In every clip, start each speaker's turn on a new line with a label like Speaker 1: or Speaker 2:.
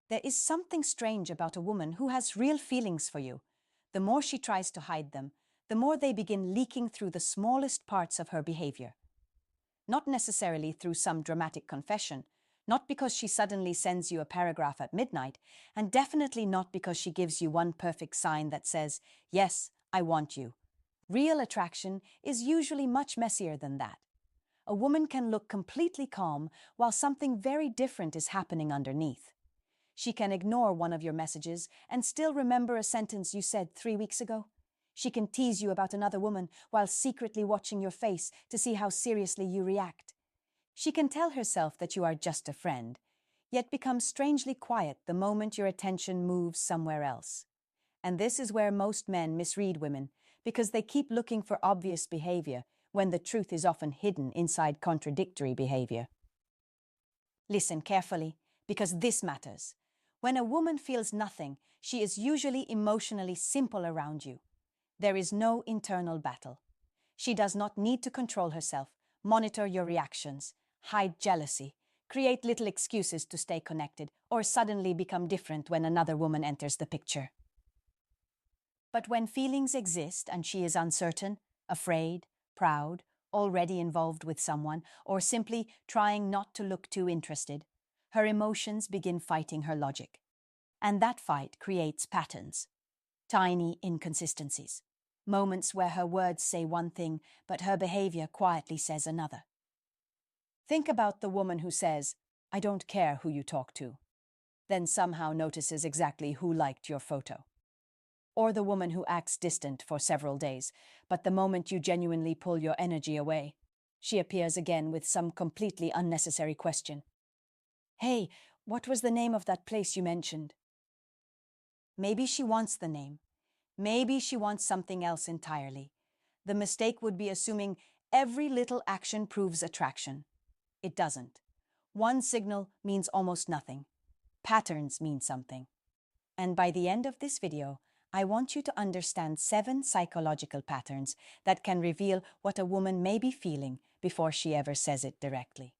Speaker 1: There is something strange about a woman who has real feelings for you. The more she tries to hide them, the more they begin leaking through the smallest parts of her behavior. Not necessarily through some dramatic confession, not because she suddenly sends you a paragraph at midnight, and definitely not because she gives you one perfect sign that says, "Yes, I want you." Real attraction is usually much messier than that. A woman can look completely calm while something very different is happening underneath. She can ignore one of your messages and still remember a sentence you said 3 weeks ago. She can tease you about another woman while secretly watching your face to see how seriously you react. She can tell herself that you are just a friend, yet become strangely quiet the moment your attention moves somewhere else. And this is where most men misread women, because they keep looking for obvious behavior when the truth is often hidden inside contradictory behavior. Listen carefully, because this matters. When a woman feels nothing, she is usually emotionally simple around you. There is no internal battle. She does not need to control herself, monitor your reactions, hide jealousy, create little excuses to stay connected, or suddenly become different when another woman enters the picture. But when feelings exist and she is uncertain, afraid, proud, already involved with someone, or simply trying not to look too interested, her emotions begin fighting her logic. And that fight creates patterns, tiny inconsistencies, moments where her words say one thing, but her behavior quietly says another. Think about the woman who says, "I don't care who you talk to," then somehow notices exactly who liked your photo. Or the woman who acts distant for several days, but the moment you genuinely pull your energy away, she appears again with some completely unnecessary question. "Hey, what was the name of that place you mentioned?" Maybe she wants the name. Maybe she wants something else entirely. The mistake would be assuming every little action proves attraction. It doesn't. One signal means almost nothing. Patterns mean something. And by the end of this video, I want you to understand 7 psychological patterns that can reveal what a woman may be feeling before she ever says it directly.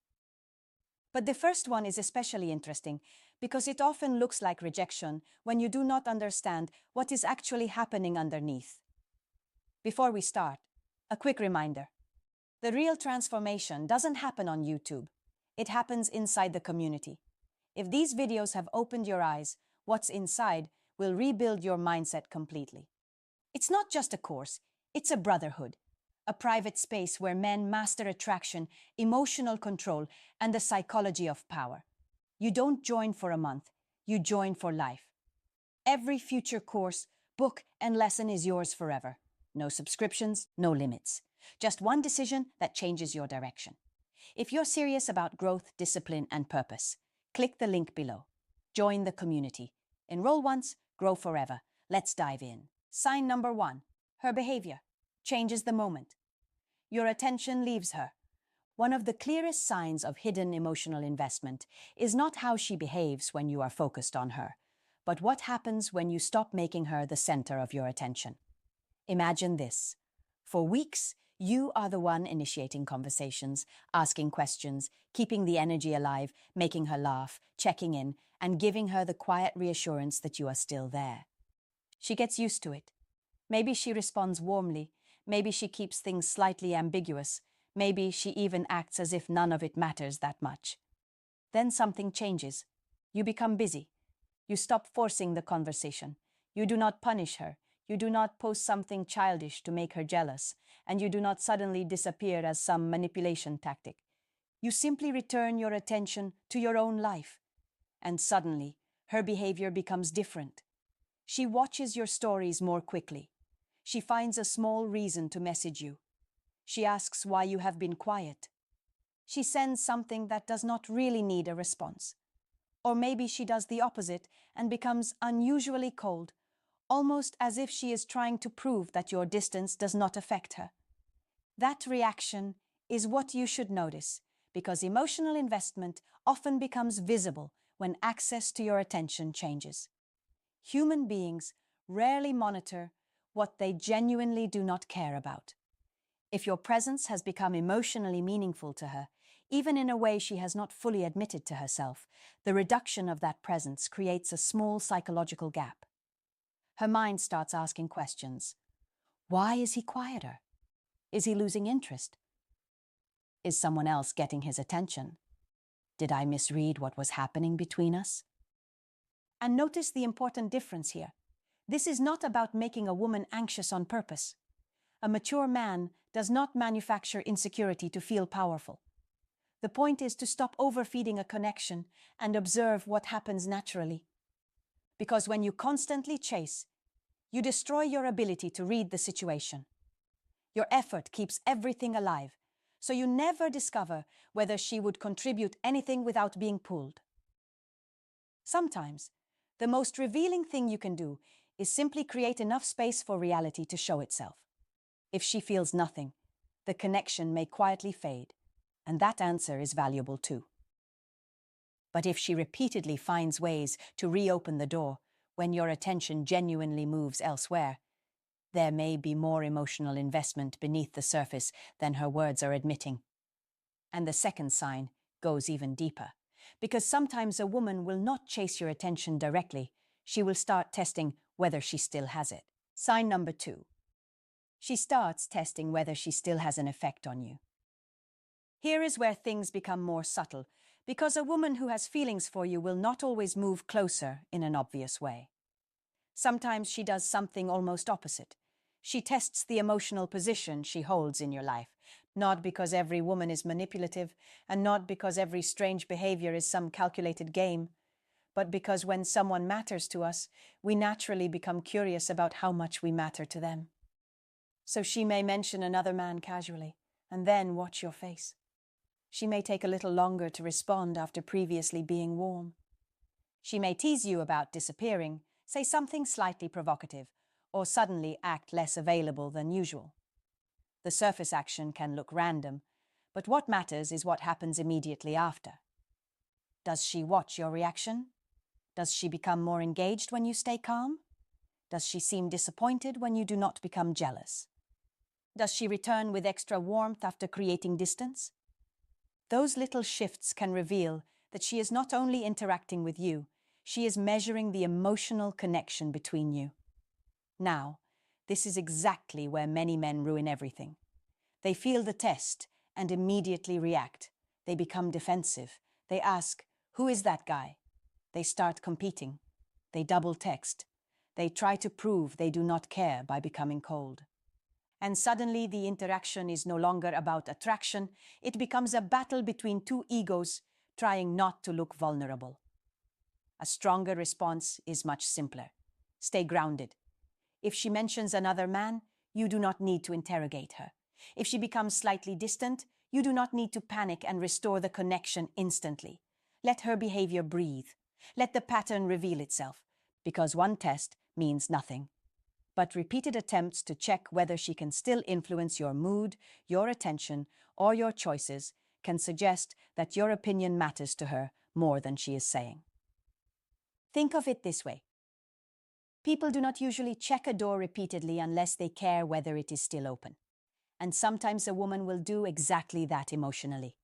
Speaker 1: But the first one is especially interesting because it often looks like rejection when you do not understand what is actually happening underneath. Before we start, a quick reminder. The real transformation doesn't happen on YouTube. It happens inside the community. If these videos have opened your eyes, what's inside will rebuild your mindset completely. It's not just a course, it's a brotherhood, a private space where men master attraction, emotional control, and the psychology of power. You don't join for a month, you join for life. Every future course, book, and lesson is yours forever. No subscriptions, no limits. Just one decision that changes your direction. If you're serious about growth, discipline, and purpose, click the link below. Join the community. Enroll once, grow forever. Let's dive in. Sign number 1. Her behavior changes the moment. Your attention leaves her. One of the clearest signs of hidden emotional investment is not how she behaves when you are focused on her, but what happens when you stop making her the center of your attention. Imagine this. For weeks, you are the one initiating conversations, asking questions, keeping the energy alive, making her laugh, checking in, and giving her the quiet reassurance that you are still there. She gets used to it. Maybe she responds warmly. Maybe she keeps things slightly ambiguous. Maybe she even acts as if none of it matters that much. Then something changes. You become busy. You stop forcing the conversation. You do not punish her. You do not post something childish to make her jealous. And you do not suddenly disappear as some manipulation tactic. You simply return your attention to your own life. And suddenly, her behavior becomes different. She watches your stories more quickly. She finds a small reason to message you. She asks why you have been quiet. She sends something that does not really need a response. Or maybe she does the opposite and becomes unusually cold, almost as if she is trying to prove that your distance does not affect her. That reaction is what you should notice, because emotional investment often becomes visible when access to your attention changes. Human beings rarely monitor what they genuinely do not care about. If your presence has become emotionally meaningful to her, even in a way she has not fully admitted to herself. The reduction of that presence creates a small psychological gap. Her mind starts asking questions. Why is he quieter? Is he losing interest? Is someone else getting his attention? Did I misread what was happening between us? And notice the important difference here. This is not about making a woman anxious on purpose. A mature man does not manufacture insecurity to feel powerful. The point is to stop overfeeding a connection and observe what happens naturally. Because when you constantly chase, you destroy your ability to read the situation. Your effort keeps everything alive, so you never discover whether she would contribute anything without being pulled. Sometimes, the most revealing thing you can do is simply create enough space for reality to show itself. If she feels nothing, the connection may quietly fade, and that answer is valuable too. But if she repeatedly finds ways to reopen the door when your attention genuinely moves elsewhere, there may be more emotional investment beneath the surface than her words are admitting. And the second sign goes even deeper, because sometimes a woman will not chase your attention directly. She will start testing whether she still has it. Sign number 2. She starts testing whether she still has an effect on you. Here is where things become more subtle, because a woman who has feelings for you will not always move closer in an obvious way. Sometimes she does something almost opposite. She tests the emotional position she holds in your life, not because every woman is manipulative, and not because every strange behavior is some calculated game, but because when someone matters to us, we naturally become curious about how much we matter to them. So she may mention another man casually, and then watch your face. She may take a little longer to respond after previously being warm. She may tease you about disappearing, say something slightly provocative, or suddenly act less available than usual. The surface action can look random, but what matters is what happens immediately after. Does she watch your reaction? Does she become more engaged when you stay calm? Does she seem disappointed when you do not become jealous? Does she return with extra warmth after creating distance? Those little shifts can reveal that she is not only interacting with you, she is measuring the emotional connection between you. Now, this is exactly where many men ruin everything. They feel the test and immediately react. They become defensive. They ask, "Who is that guy?" They start competing. They double text. They try to prove they do not care by becoming cold. And suddenly the interaction is no longer about attraction. It becomes a battle between two egos trying not to look vulnerable. A stronger response is much simpler. Stay grounded. If she mentions another man, you do not need to interrogate her. If she becomes slightly distant, you do not need to panic and restore the connection instantly. Let her behavior breathe. Let the pattern reveal itself, because one test means nothing. But repeated attempts to check whether she can still influence your mood, your attention, or your choices can suggest that your opinion matters to her more than she is saying. Think of it this way. People do not usually check a door repeatedly unless they care whether it is still open. And sometimes a woman will do exactly that emotionally.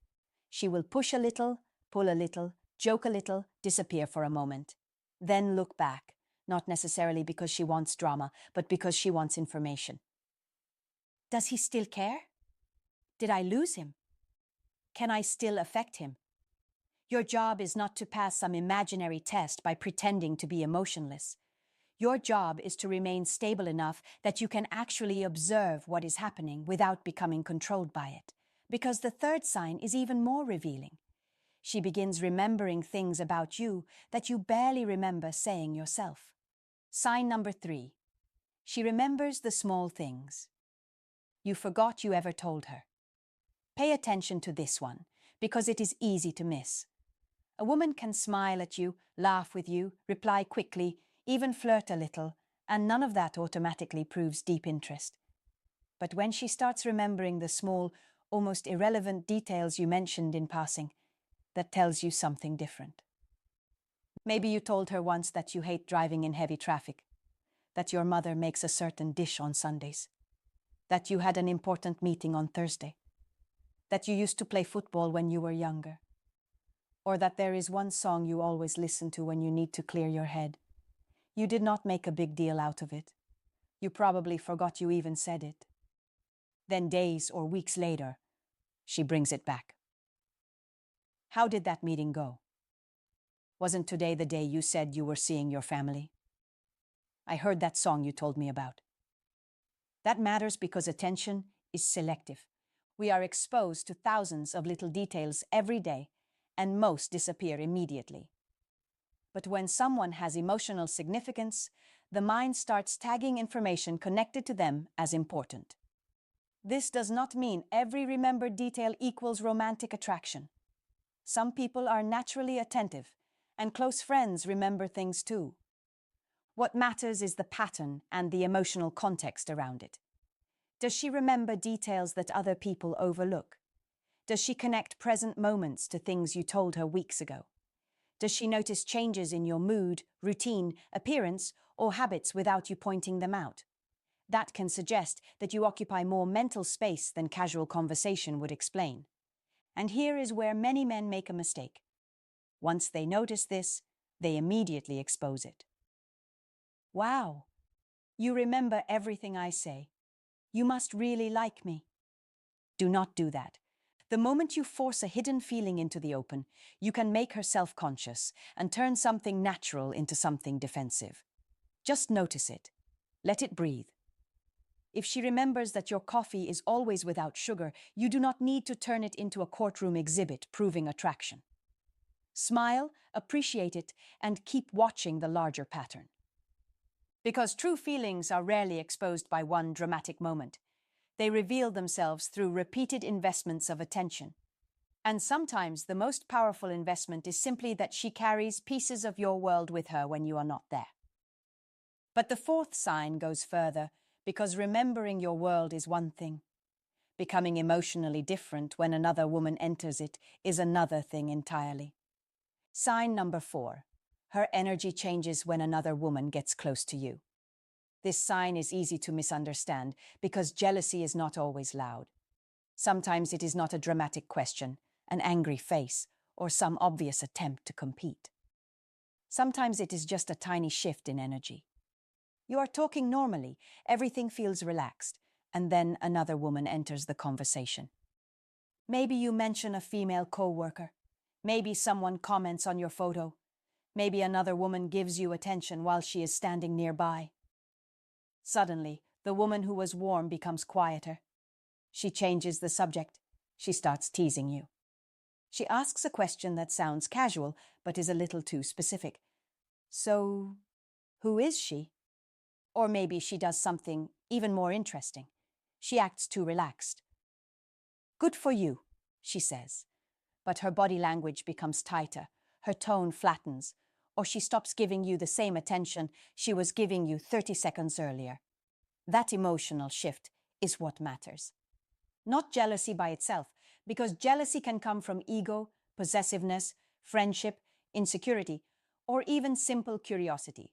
Speaker 1: She will push a little, pull a little, joke a little, disappear for a moment, then look back, not necessarily because she wants drama, but because she wants information. Does he still care? Did I lose him? Can I still affect him? Your job is not to pass some imaginary test by pretending to be emotionless. Your job is to remain stable enough that you can actually observe what is happening without becoming controlled by it. Because the third sign is even more revealing. She begins remembering things about you that you barely remember saying yourself. Sign number 3. She remembers the small things. You forgot you ever told her. Pay attention to this one, because it is easy to miss. A woman can smile at you, laugh with you, reply quickly, even flirt a little, and none of that automatically proves deep interest. But when she starts remembering the small, almost irrelevant details you mentioned in passing, that tells you something different. Maybe you told her once that you hate driving in heavy traffic, that your mother makes a certain dish on Sundays, that you had an important meeting on Thursday. that you used to play football when you were younger, or that there is one song you always listen to when you need to clear your head. You did not make a big deal out of it. You probably forgot you even said it. Then days or weeks later, she brings it back. How did that meeting go? Wasn't today the day you said you were seeing your family? I heard that song you told me about. That matters because attention is selective. We are exposed to thousands of little details every day, and most disappear immediately. But when someone has emotional significance, the mind starts tagging information connected to them as important. This does not mean every remembered detail equals romantic attraction. Some people are naturally attentive, and close friends remember things too. What matters is the pattern and the emotional context around it. Does she remember details that other people overlook? Does she connect present moments to things you told her weeks ago? Does she notice changes in your mood, routine, appearance, or habits without you pointing them out? That can suggest that you occupy more mental space than casual conversation would explain. And here is where many men make a mistake. Once they notice this, they immediately expose it. Wow, you remember everything I say. You must really like me. Do not do that. The moment you force a hidden feeling into the open, you can make her self-conscious and turn something natural into something defensive. Just notice it. Let it breathe. If she remembers that your coffee is always without sugar, you do not need to turn it into a courtroom exhibit proving attraction. Smile, appreciate it, and keep watching the larger pattern. Because true feelings are rarely exposed by one dramatic moment. They reveal themselves through repeated investments of attention. And sometimes the most powerful investment is simply that she carries pieces of your world with her when you are not there. But the fourth sign goes further, because remembering your world is one thing. Becoming emotionally different when another woman enters it is another thing entirely. Sign number 4. Her energy changes when another woman gets close to you. This sign is easy to misunderstand because jealousy is not always loud. Sometimes it is not a dramatic question, an angry face, or some obvious attempt to compete. Sometimes it is just a tiny shift in energy. You are talking normally, everything feels relaxed, and then another woman enters the conversation. Maybe you mention a female co-worker. Maybe someone comments on your photo. Maybe another woman gives you attention while she is standing nearby. Suddenly, the woman who was warm becomes quieter. She changes the subject. She starts teasing you. She asks a question that sounds casual, but is a little too specific. So, who is she? Or maybe she does something even more interesting. She acts too relaxed. Good for you, she says. But her body language becomes tighter, her tone flattens, or she stops giving you the same attention she was giving you 30 seconds earlier. That emotional shift is what matters. Not jealousy by itself, because jealousy can come from ego, possessiveness, friendship, insecurity, or even simple curiosity.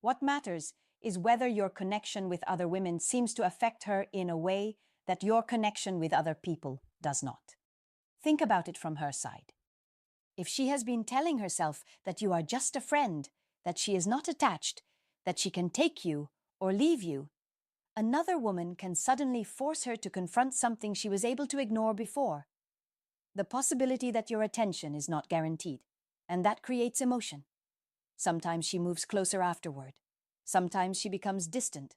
Speaker 1: What matters is whether your connection with other women seems to affect her in a way that your connection with other people does not. Think about it from her side. If she has been telling herself that you are just a friend, that she is not attached, that she can take you or leave you, another woman can suddenly force her to confront something she was able to ignore before. The possibility that your attention is not guaranteed, and that creates emotion. Sometimes she moves closer afterward. Sometimes she becomes distant.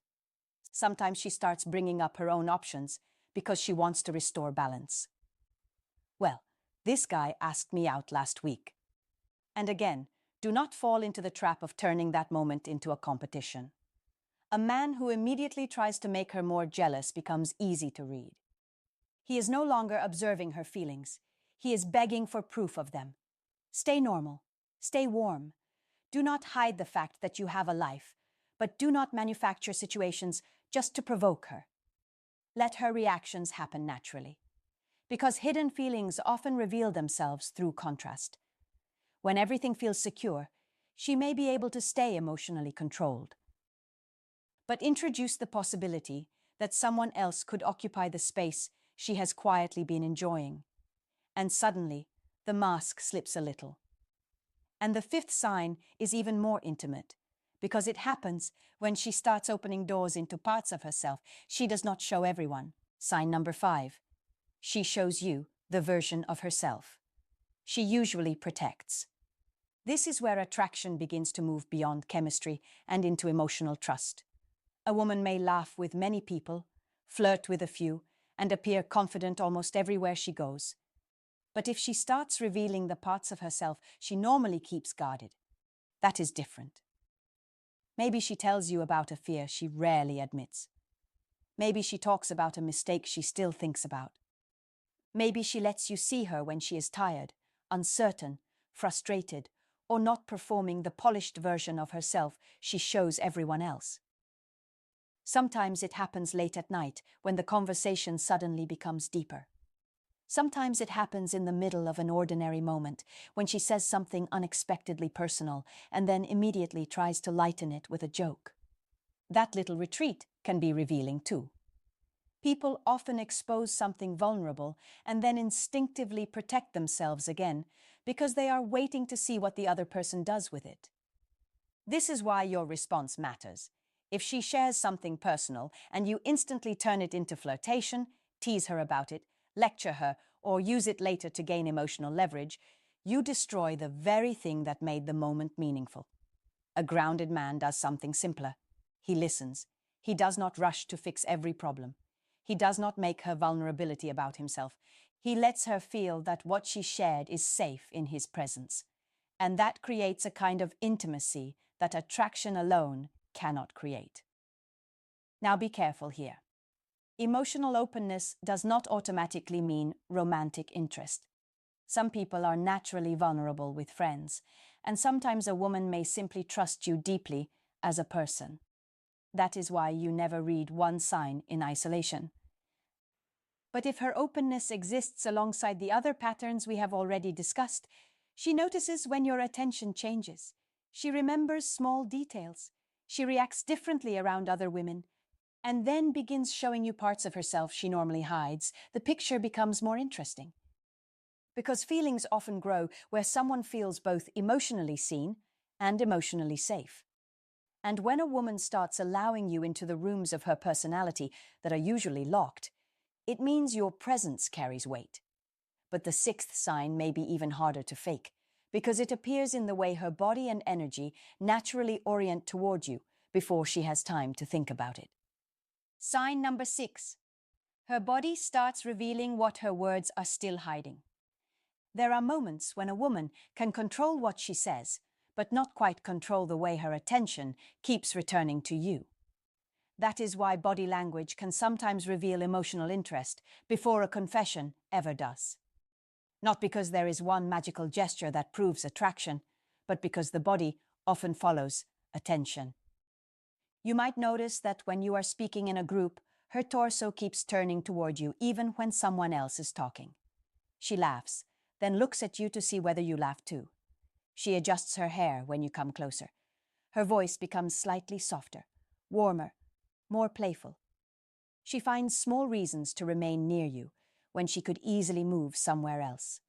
Speaker 1: Sometimes she starts bringing up her own options because she wants to restore balance. Well, this guy asked me out last week. And again, do not fall into the trap of turning that moment into a competition. A man who immediately tries to make her more jealous becomes easy to read. He is no longer observing her feelings. He is begging for proof of them. Stay normal. Stay warm. Do not hide the fact that you have a life, but do not manufacture situations just to provoke her. Let her reactions happen naturally. Because hidden feelings often reveal themselves through contrast. When everything feels secure, she may be able to stay emotionally controlled. But introduce the possibility that someone else could occupy the space she has quietly been enjoying. And suddenly, the mask slips a little. And the fifth sign is even more intimate, because it happens when she starts opening doors into parts of herself she does not show everyone. Sign number 5. She shows you the version of herself she usually protects. This is where attraction begins to move beyond chemistry and into emotional trust. A woman may laugh with many people, flirt with a few, and appear confident almost everywhere she goes. But if she starts revealing the parts of herself she normally keeps guarded, that is different. Maybe she tells you about a fear she rarely admits. Maybe she talks about a mistake she still thinks about. Maybe she lets you see her when she is tired, uncertain, frustrated, or not performing the polished version of herself she shows everyone else. Sometimes it happens late at night when the conversation suddenly becomes deeper. Sometimes it happens in the middle of an ordinary moment when she says something unexpectedly personal and then immediately tries to lighten it with a joke. That little retreat can be revealing too. People often expose something vulnerable and then instinctively protect themselves again because they are waiting to see what the other person does with it. This is why your response matters. If she shares something personal and you instantly turn it into flirtation, tease her about it, lecture her, or use it later to gain emotional leverage, you destroy the very thing that made the moment meaningful. A grounded man does something simpler. He listens. He does not rush to fix every problem. He does not make her vulnerability about himself. He lets her feel that what she shared is safe in his presence. And that creates a kind of intimacy that attraction alone cannot create. Now be careful here. Emotional openness does not automatically mean romantic interest. Some people are naturally vulnerable with friends, and sometimes a woman may simply trust you deeply as a person. That is why you never read one sign in isolation. But if her openness exists alongside the other patterns we have already discussed, she notices when your attention changes. She remembers small details. She reacts differently around other women, and then begins showing you parts of herself she normally hides. The picture becomes more interesting. Because feelings often grow where someone feels both emotionally seen and emotionally safe. And when a woman starts allowing you into the rooms of her personality that are usually locked, it means your presence carries weight. But the sixth sign may be even harder to fake, because it appears in the way her body and energy naturally orient toward you before she has time to think about it. Sign number 6. Her body starts revealing what her words are still hiding. There are moments when a woman can control what she says, but not quite control the way her attention keeps returning to you. That is why body language can sometimes reveal emotional interest before a confession ever does. Not because there is one magical gesture that proves attraction, but because the body often follows attention. You might notice that when you are speaking in a group, her torso keeps turning toward you even when someone else is talking. She laughs, then looks at you to see whether you laugh too. She adjusts her hair when you come closer. Her voice becomes slightly softer, warmer, more playful. She finds small reasons to remain near you when she could easily move somewhere else.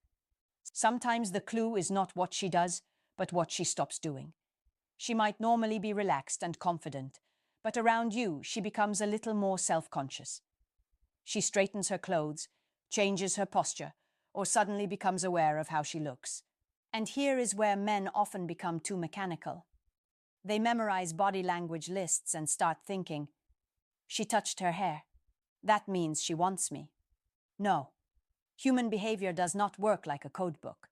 Speaker 1: Sometimes the clue is not what she does, but what she stops doing. She might normally be relaxed and confident, but around you she becomes a little more self-conscious. She straightens her clothes, changes her posture, or suddenly becomes aware of how she looks. And here is where men often become too mechanical. They memorize body language lists and start thinking, "She touched her hair. That means she wants me." No, human behavior does not work like a code book.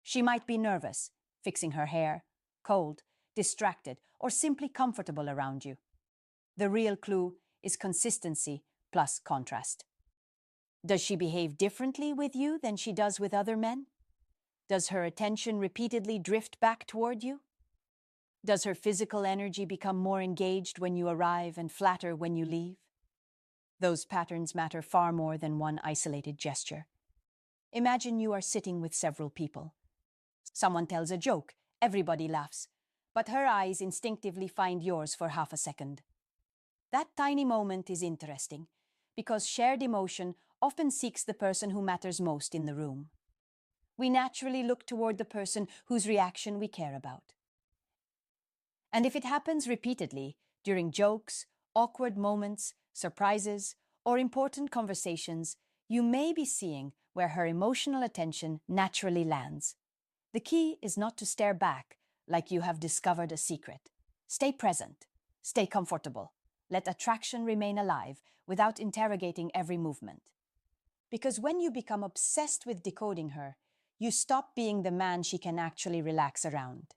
Speaker 1: She might be nervous, fixing her hair, cold, distracted, or simply comfortable around you. The real clue is consistency plus contrast. Does she behave differently with you than she does with other men? Does her attention repeatedly drift back toward you? Does her physical energy become more engaged when you arrive and flatter when you leave? Those patterns matter far more than one isolated gesture. Imagine you are sitting with several people. Someone tells a joke, everybody laughs, but her eyes instinctively find yours for half a second. That tiny moment is interesting because shared emotion often seeks the person who matters most in the room. We naturally look toward the person whose reaction we care about. And if it happens repeatedly, during jokes, awkward moments, surprises, or important conversations, you may be seeing where her emotional attention naturally lands. The key is not to stare back like you have discovered a secret. Stay present. Stay comfortable. Let attraction remain alive without interrogating every movement. Because when you become obsessed with decoding her, you stop being the man she can actually relax around.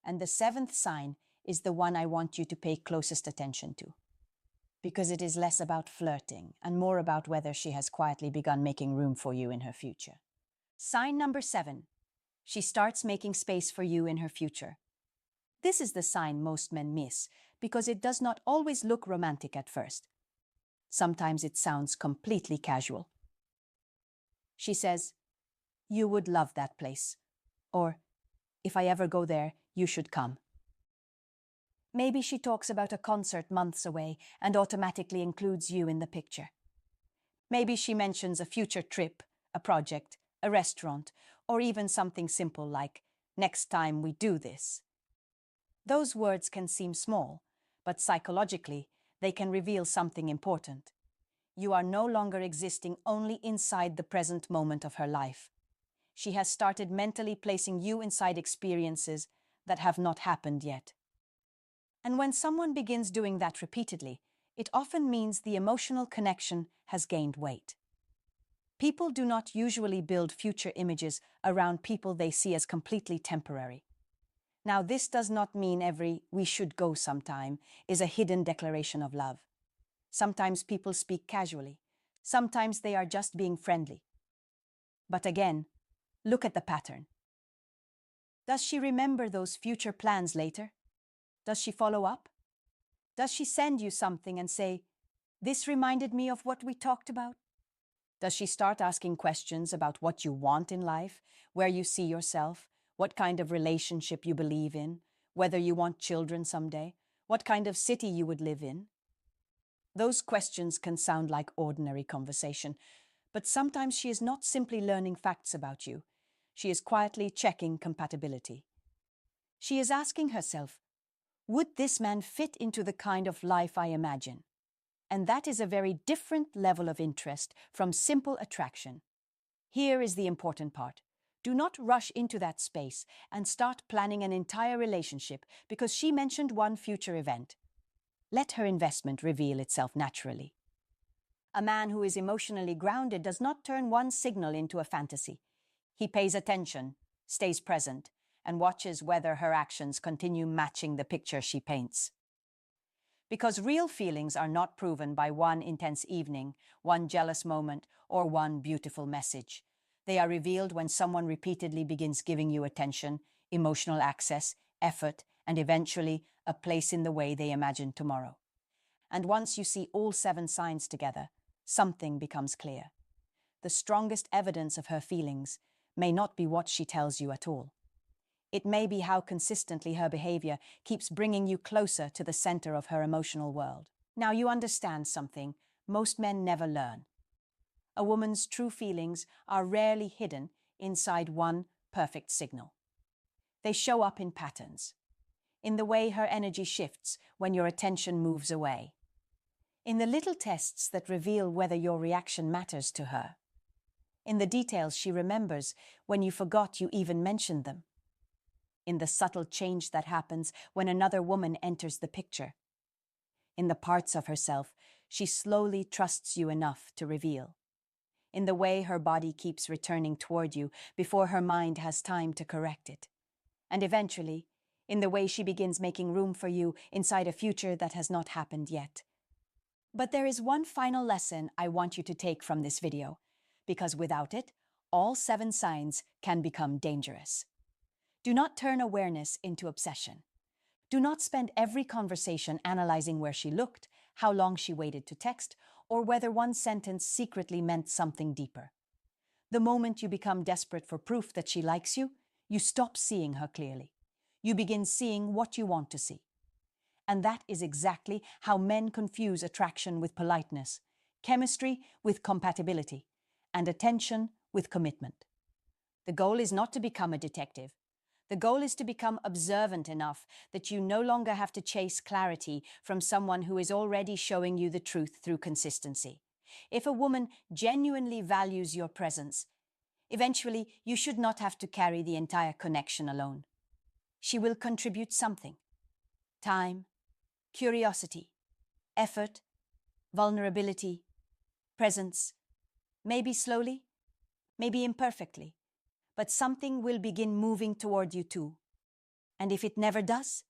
Speaker 1: And the seventh sign is the one I want you to pay closest attention to, because it is less about flirting and more about whether she has quietly begun making room for you in her future. Sign number 7. She starts making space for you in her future. This is the sign most men miss because it does not always look romantic at first. Sometimes it sounds completely casual. She says, "You would love that place," or "If I ever go there, you should come." Maybe she talks about a concert months away and automatically includes you in the picture. Maybe she mentions a future trip, a project, a restaurant, or even something simple like, "Next time we do this." Those words can seem small, but psychologically, they can reveal something important. You are no longer existing only inside the present moment of her life. She has started mentally placing you inside experiences that have not happened yet. And when someone begins doing that repeatedly, it often means the emotional connection has gained weight. People do not usually build future images around people they see as completely temporary. Now, this does not mean every "we should go sometime" is a hidden declaration of love. Sometimes people speak casually. Sometimes they are just being friendly. But again, look at the pattern. Does she remember those future plans later? Does she follow up? Does she send you something and say, "This reminded me of what we talked about"? Does she start asking questions about what you want in life, where you see yourself, what kind of relationship you believe in, whether you want children someday, what kind of city you would live in? Those questions can sound like ordinary conversation, but sometimes she is not simply learning facts about you. She is quietly checking compatibility. She is asking herself, would this man fit into the kind of life I imagine? And that is a very different level of interest from simple attraction. Here is the important part. Do not rush into that space and start planning an entire relationship because she mentioned one future event. Let her investment reveal itself naturally. A man who is emotionally grounded does not turn one signal into a fantasy. He pays attention, stays present, and watches whether her actions continue matching the picture she paints. Because real feelings are not proven by one intense evening, one jealous moment, or one beautiful message. They are revealed when someone repeatedly begins giving you attention, emotional access, effort, and eventually a place in the way they imagine tomorrow. And once you see all 7 signs together, something becomes clear. The strongest evidence of her feelings may not be what she tells you at all. It may be how consistently her behavior keeps bringing you closer to the center of her emotional world. Now you understand something most men never learn. A woman's true feelings are rarely hidden inside one perfect signal. They show up in patterns, in the way her energy shifts when your attention moves away, in the little tests that reveal whether your reaction matters to her, in the details she remembers when you forgot you even mentioned them, in the subtle change that happens when another woman enters the picture, in the parts of herself she slowly trusts you enough to reveal, in the way her body keeps returning toward you before her mind has time to correct it, and eventually, in the way she begins making room for you inside a future that has not happened yet. But there is one final lesson I want you to take from this video, because without it, all 7 signs can become dangerous. Do not turn awareness into obsession. Do not spend every conversation analyzing where she looked, how long she waited to text, or whether one sentence secretly meant something deeper. The moment you become desperate for proof that she likes you, you stop seeing her clearly. You begin seeing what you want to see. And that is exactly how men confuse attraction with politeness. chemistry with compatibility, and attention with commitment. The goal is not to become a detective. The goal is to become observant enough that you no longer have to chase clarity from someone who is already showing you the truth through consistency. If a woman genuinely values your presence, eventually you should not have to carry the entire connection alone. She will contribute something: time, curiosity, effort, vulnerability, presence, maybe slowly, maybe imperfectly, but something will begin moving toward you too. And if it never does,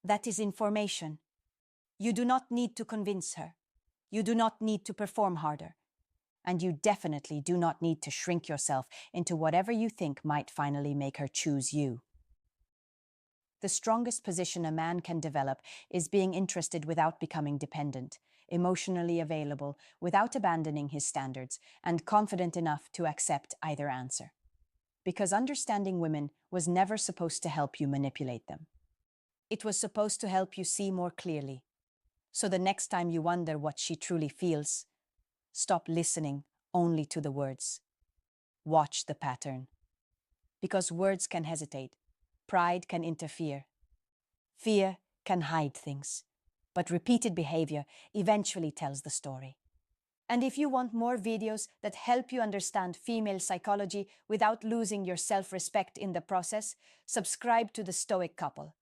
Speaker 1: that is information. You do not need to convince her. You do not need to perform harder. And you definitely do not need to shrink yourself into whatever you think might finally make her choose you. The strongest position a man can develop is being interested without becoming dependent, emotionally available without abandoning his standards, and confident enough to accept either answer. Because understanding women was never supposed to help you manipulate them. It was supposed to help you see more clearly. So the next time you wonder what she truly feels, stop listening only to the words. Watch the pattern. Because words can hesitate, pride can interfere, fear can hide things, but repeated behavior eventually tells the story. And if you want more videos that help you understand female psychology without losing your self-respect in the process, subscribe to the Stoic Couple.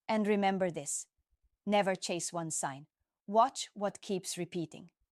Speaker 1: And remember this: never chase one sign. Watch what keeps repeating.